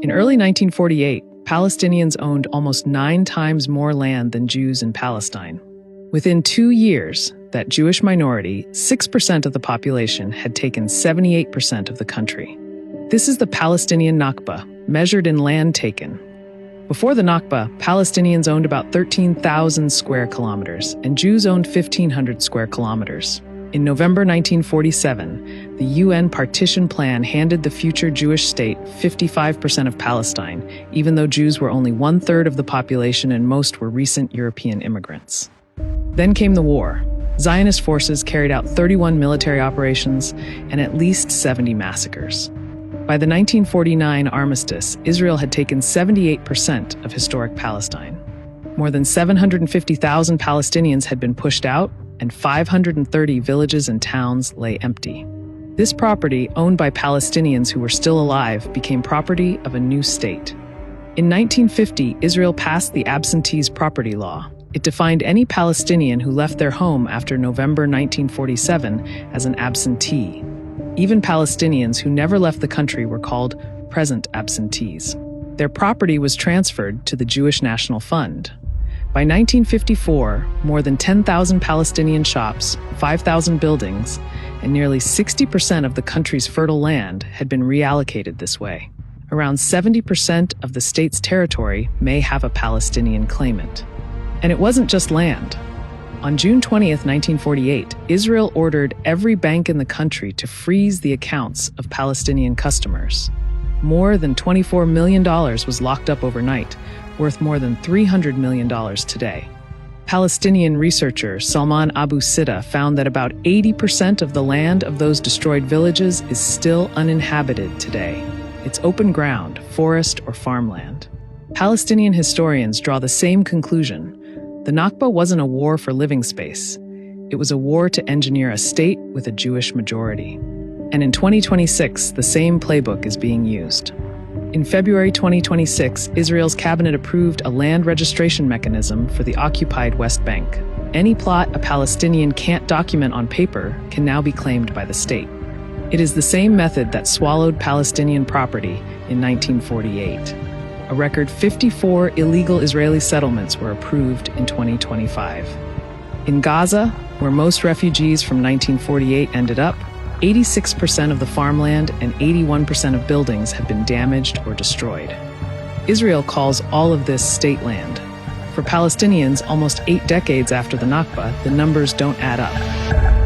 In early 1948, Palestinians owned almost 9 times more land than Jews in Palestine. Within 2 years, that Jewish minority, 6% of the population, had taken 78% of the country. This is the Palestinian Nakba, measured in land taken. Before the Nakba, Palestinians owned about 13,000 square kilometers, and Jews owned 1,500 square kilometers. In November 1947, the UN partition plan handed the future Jewish state 55% of Palestine, even though Jews were only 1/3 of the population and most were recent European immigrants. Then came the war. Zionist forces carried out 31 military operations and at least 70 massacres. By the 1949 armistice, Israel had taken 78% of historic Palestine. More than 750,000 Palestinians had been pushed out, and 530 villages and towns lay empty. This property, owned by Palestinians who were still alive, became property of a new state. In 1950, Israel passed the Absentees Property Law. It defined any Palestinian who left their home after November 1947 as an absentee. Even Palestinians who never left the country were called present absentees. Their property was transferred to the Jewish National Fund. By 1954, more than 10,000 Palestinian shops, 5,000 buildings, and nearly 60% of the country's fertile land had been reallocated this way. Around 70% of the state's territory may have a Palestinian claimant. And it wasn't just land. On June 20th, 1948, Israel ordered every bank in the country to freeze the accounts of Palestinian customers. More than $24 million was locked up overnight, worth more than $300 million today. Palestinian researcher Salman Abu Sida found that about 80% of the land of those destroyed villages is still uninhabited today. It's open ground, forest, or farmland. Palestinian historians draw the same conclusion. The Nakba wasn't a war for living space. It was a war to engineer a state with a Jewish majority. And in 2026, the same playbook is being used. In February 2026, Israel's cabinet approved a land registration mechanism for the occupied West Bank. Any plot a Palestinian can't document on paper can now be claimed by the state. It is the same method that swallowed Palestinian property in 1948. A record 54 illegal Israeli settlements were approved in 2025. In Gaza, where most refugees from 1948 ended up, 86% of the farmland and 81% of buildings have been damaged or destroyed. Israel calls all of this state land. For Palestinians, almost 8 decades after the Nakba, the numbers don't add up.